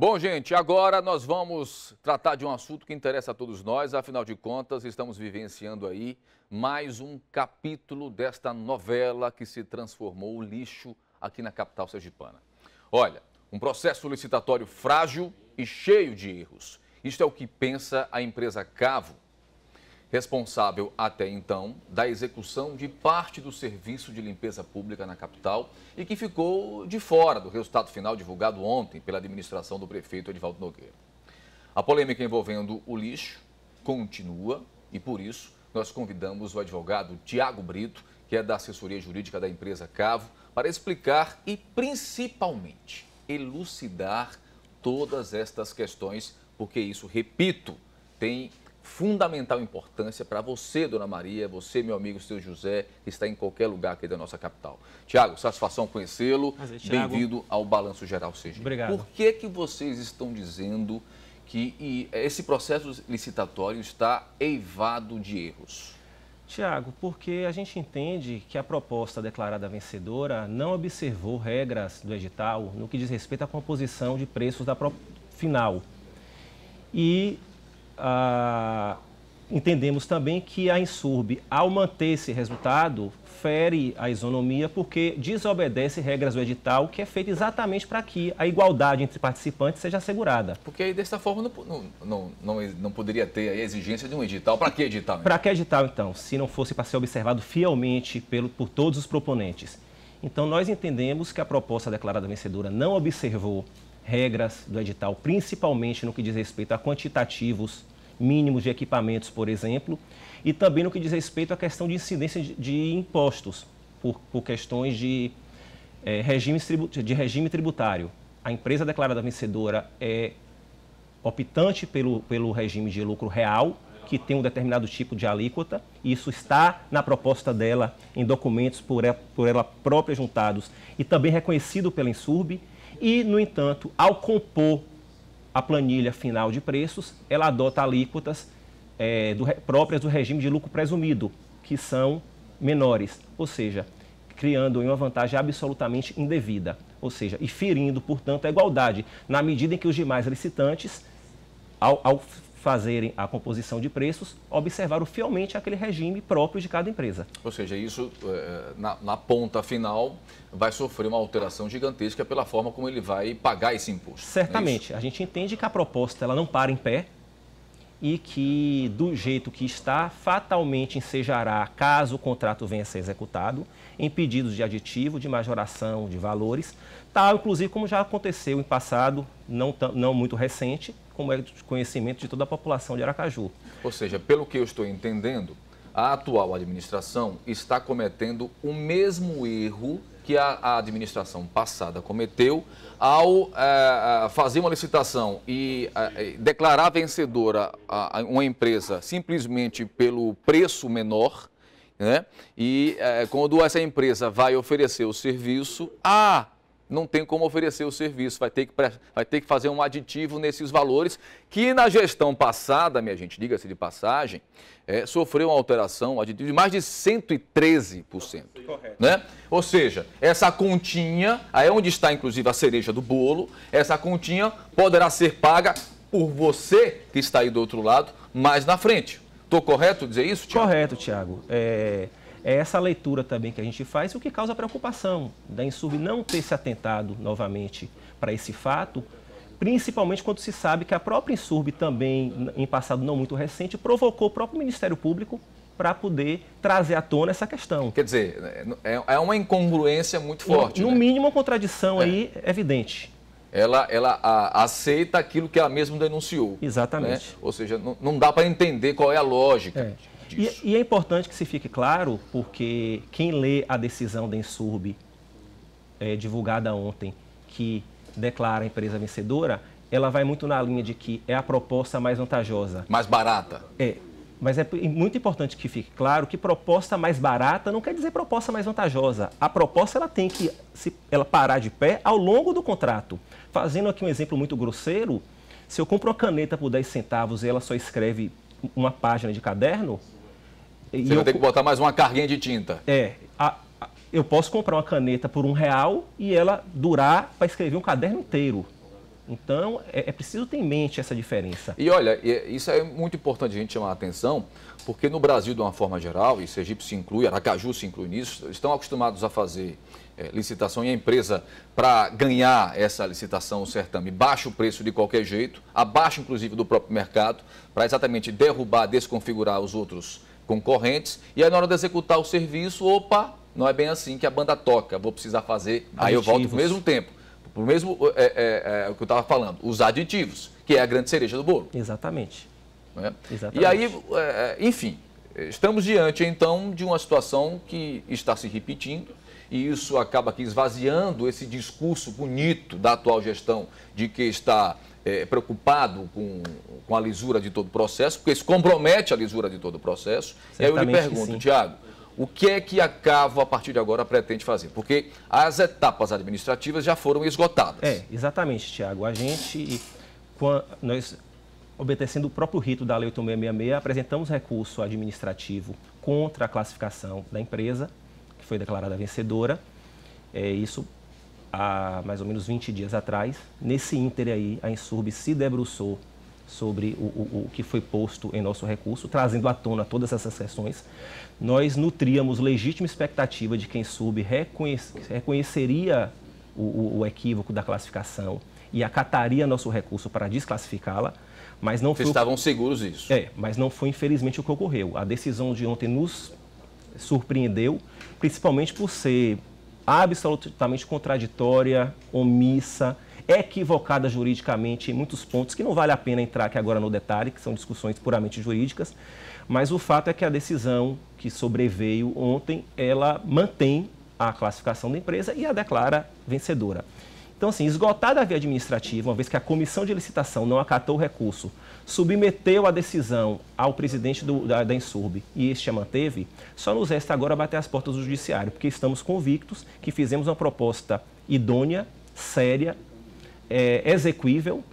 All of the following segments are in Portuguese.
Bom, gente, agora nós vamos tratar de um assunto que interessa a todos nós. Afinal de contas, estamos vivenciando aí mais um capítulo desta novela que se transformou o lixo aqui na capital sergipana. Olha, um processo licitatório frágil e cheio de erros. Isto é o que pensa a empresa Cavo, responsável até então da execução de parte do serviço de limpeza pública na capital e que ficou de fora do resultado final divulgado ontem pela administração do prefeito Edivaldo Nogueira. A polêmica envolvendo o lixo continua e, por isso, nós convidamos o advogado Tiago Brito, que é da assessoria jurídica da empresa Cavo, para explicar e, principalmente, elucidar todas estas questões, porque isso, repito, tem fundamental importância para você, Dona Maria, você, meu amigo, seu José, que está em qualquer lugar aqui da nossa capital. Tiago, satisfação conhecê-lo. Bem-vindo ao Balanço Geral Sergipe. Obrigado. Por que vocês estão dizendo que esse processo licitatório está eivado de erros? Tiago, porque a gente entende que a proposta declarada vencedora não observou regras do edital no que diz respeito à composição de preços da final. E entendemos também que a Insurb, ao manter esse resultado, fere a isonomia porque desobedece regras do edital, que é feito exatamente para que a igualdade entre participantes seja assegurada. Porque aí, dessa forma, não poderia ter a exigência de um edital. Para que edital? Para que edital, então, se não fosse para ser observado fielmente por todos os proponentes? Então, nós entendemos que a proposta declarada vencedora não observou regras do edital, principalmente no que diz respeito a quantitativos mínimos de equipamentos, por exemplo, e também no que diz respeito à questão de incidência de impostos, por questões de regime tributário. A empresa declarada vencedora é optante pelo regime de lucro real, que tem um determinado tipo de alíquota, e isso está na proposta dela, em documentos por ela própria juntados, e também reconhecido pela Insurb. E, no entanto, ao compor a planilha final de preços, ela adota alíquotas próprias do regime de lucro presumido, que são menores, ou seja, criando uma vantagem absolutamente indevida, ou seja, e ferindo, portanto, a igualdade, na medida em que os demais licitantes, ao fazerem a composição de preços, observaram fielmente aquele regime próprio de cada empresa. Ou seja, isso, na ponta final, vai sofrer uma alteração gigantesca pela forma como ele vai pagar esse imposto. Certamente. A gente entende que a proposta ela não para em pé e que, do jeito que está, fatalmente ensejará, caso o contrato venha a ser executado, em pedidos de aditivo, de majoração de valores, tal, inclusive, como já aconteceu em passado, não muito recente, como é de conhecimento de toda a população de Aracaju. Ou seja, pelo que eu estou entendendo, a atual administração está cometendo o mesmo erro que a administração passada cometeu ao fazer uma licitação e declarar vencedora uma empresa simplesmente pelo preço menor, né? E quando essa empresa vai oferecer o serviço, não tem como oferecer o serviço, vai ter que fazer um aditivo nesses valores, que na gestão passada, minha gente, diga-se de passagem, sofreu uma alteração, um aditivo de mais de 113%. Correto. Né? Ou seja, essa continha, aí é onde está inclusive a cereja do bolo, essa continha poderá ser paga por você que está aí do outro lado, mais na frente. Estou correto dizer isso, Tiago? Correto, Tiago. É essa leitura também que a gente faz, o que causa preocupação da Insurb não ter se atentado novamente para esse fato, principalmente quando se sabe que a própria Insurb também, em passado não muito recente, provocou o próprio Ministério Público para poder trazer à tona essa questão. Quer dizer, é uma incongruência muito forte. No né? mínimo, uma contradição aí evidente. Ela aceita aquilo que ela mesma denunciou. Exatamente. Né? Ou seja, não dá para entender qual é a lógica. E é importante que se fique claro, porque quem lê a decisão da Insurb, divulgada ontem, que declara a empresa vencedora, ela vai muito na linha de que é a proposta mais vantajosa. Mais barata. Mas é muito importante que fique claro que proposta mais barata não quer dizer proposta mais vantajosa. A proposta ela tem que ela parar de pé ao longo do contrato. Fazendo aqui um exemplo muito grosseiro, se eu compro uma caneta por 10 centavos e ela só escreve uma página de caderno... Você vai ter que botar mais uma carguinha de tinta. Eu posso comprar uma caneta por R$1 e ela durar para escrever um caderno inteiro. Então, é preciso ter em mente essa diferença. E olha, isso é muito importante a gente chamar a atenção, porque no Brasil, de uma forma geral, e Sergipe se inclui, Aracaju se inclui nisso, estão acostumados a fazer licitação e a empresa, para ganhar essa licitação, o certame, baixa o preço de qualquer jeito, abaixo inclusive do próprio mercado, para exatamente derrubar, desconfigurar os outros concorrentes, e aí na hora de executar o serviço, opa, não é bem assim que a banda toca, vou precisar fazer, aí eu volto no mesmo tempo. O mesmo o que eu estava falando, os aditivos, que é a grande cereja do bolo. Exatamente. Né? Exatamente. E aí, enfim, estamos diante então de uma situação que está se repetindo e isso acaba aqui esvaziando esse discurso bonito da atual gestão de que está preocupado com a lisura de todo o processo, porque isso compromete a lisura de todo o processo. Certamente. E aí eu lhe pergunto, Tiago, o que é que a Cavo, a partir de agora, pretende fazer? Porque as etapas administrativas já foram esgotadas. Exatamente, Tiago. Nós, obedecendo o próprio rito da Lei 8666, apresentamos recurso administrativo contra a classificação da empresa, que foi declarada vencedora. Isso há mais ou menos 20 dias atrás. Nesse ínter aí, a Insurb se debruçou sobre o que foi posto em nosso recurso, trazendo à tona todas essas questões. Nós nutríamos legítima expectativa de que a Insurb reconheceria o equívoco da classificação e acataria nosso recurso para desclassificá-la, mas não foi... Vocês estavam seguros disso? Mas não foi infelizmente o que ocorreu. A decisão de ontem nos surpreendeu, principalmente por ser absolutamente contraditória, omissa, equivocada juridicamente em muitos pontos, que não vale a pena entrar aqui agora no detalhe, que são discussões puramente jurídicas, mas o fato é que a decisão que sobreveio ontem, ela mantém a classificação da empresa e a declara vencedora. Então, assim, esgotada a via administrativa, uma vez que a comissão de licitação não acatou o recurso, submeteu a decisão ao presidente da Insurb e este a manteve, só nos resta agora bater as portas do judiciário, porque estamos convictos que fizemos uma proposta idônea, séria, exequível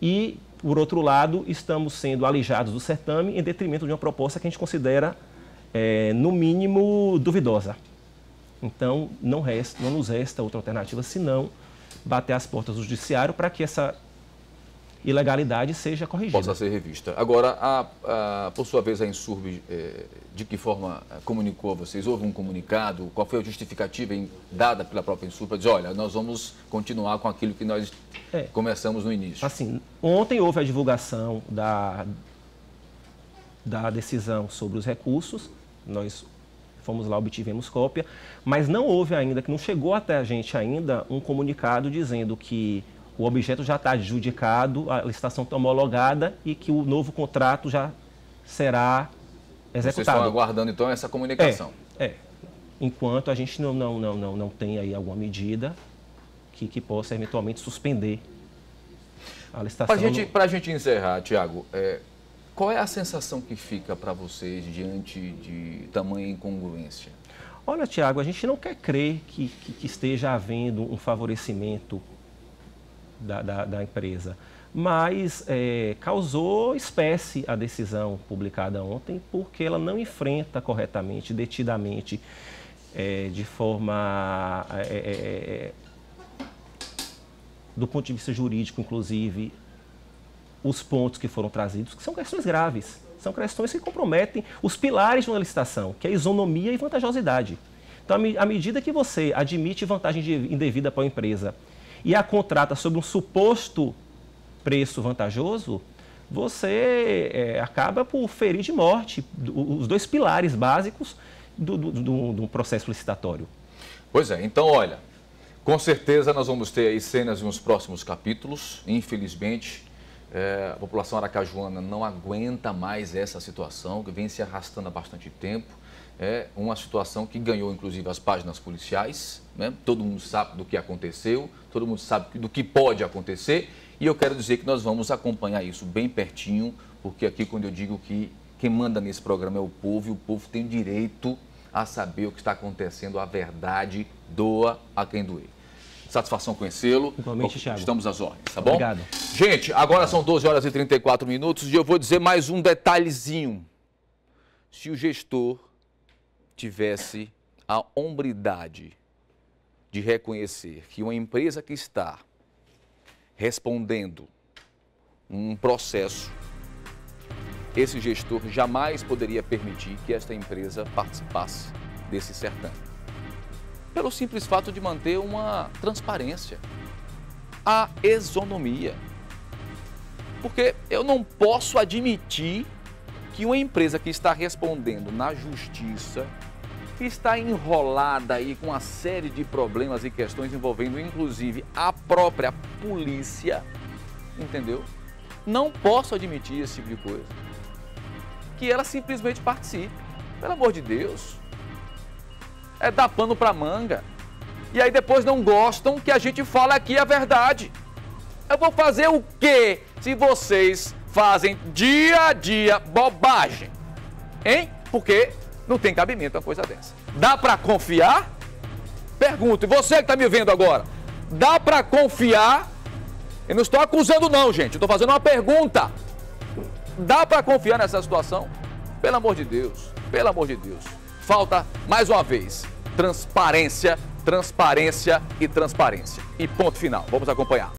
e, por outro lado, estamos sendo alijados do certame em detrimento de uma proposta que a gente considera, no mínimo, duvidosa. Então, não nos resta outra alternativa senão bater as portas do judiciário para que essa ilegalidade seja corrigida. Possa ser revista. Agora, por sua vez, a Insurb, de que forma comunicou a vocês? Houve um comunicado? Qual foi a justificativa dada pela própria Insurb para dizer, olha, nós vamos continuar com aquilo que nós começamos no início? Assim, ontem houve a divulgação da decisão sobre os recursos, nós fomos lá, obtivemos cópia, mas não houve ainda, que não chegou até a gente ainda, um comunicado dizendo que o objeto já está adjudicado, a licitação está homologada e que o novo contrato já será executado. Vocês estão aguardando, então, essa comunicação? Enquanto a gente não tem aí alguma medida que possa eventualmente suspender a licitação. Para a gente encerrar, Tiago, qual é a sensação que fica para vocês diante de tamanha incongruência? Olha, Tiago, a gente não quer crer que esteja havendo um favorecimento da empresa, mas causou espécie a decisão publicada ontem, porque ela não enfrenta corretamente, detidamente, de forma, do ponto de vista jurídico, inclusive, os pontos que foram trazidos, que são questões graves, são questões que comprometem os pilares de uma licitação, que é isonomia e vantajosidade. Então, à medida que você admite vantagem indevida para a empresa e a contrata sob um suposto preço vantajoso, você acaba por ferir de morte os dois pilares básicos do processo licitatório. Pois é, então olha, com certeza nós vamos ter aí cenas nos próximos capítulos, infelizmente. A população aracajuana não aguenta mais essa situação, que vem se arrastando há bastante tempo. É uma situação que ganhou, inclusive, as páginas policiais, né? Todo mundo sabe do que aconteceu, todo mundo sabe do que pode acontecer. E eu quero dizer que nós vamos acompanhar isso bem pertinho, porque aqui, quando eu digo que quem manda nesse programa é o povo, e o povo tem direito a saber o que está acontecendo, a verdade, doa a quem doer. Satisfação conhecê-lo. Igualmente, Thiago. Estamos às ordens, tá bom? Obrigado. Gente, agora são 12 horas e 34 minutos e eu vou dizer mais um detalhezinho. Se o gestor tivesse a hombridade de reconhecer que uma empresa que está respondendo um processo, esse gestor jamais poderia permitir que esta empresa participasse desse certame. Pelo simples fato de manter uma transparência, a isonomia. Porque eu não posso admitir que uma empresa que está respondendo na justiça, que está enrolada aí com uma série de problemas e questões envolvendo inclusive a própria polícia, entendeu? Não posso admitir esse tipo de coisa. Que ela simplesmente participe. Pelo amor de Deus. É dar pano para manga. E aí depois não gostam que a gente fala aqui a verdade. Eu vou fazer o quê se vocês fazem dia a dia bobagem? Hein? Porque não tem cabimento uma coisa dessa. Dá para confiar? Pergunto, e você que está me vendo agora, dá para confiar? Eu não estou acusando não, gente, eu estou fazendo uma pergunta. Dá para confiar nessa situação? Pelo amor de Deus, pelo amor de Deus. Falta, mais uma vez, transparência, transparência e transparência. E ponto final. Vamos acompanhar.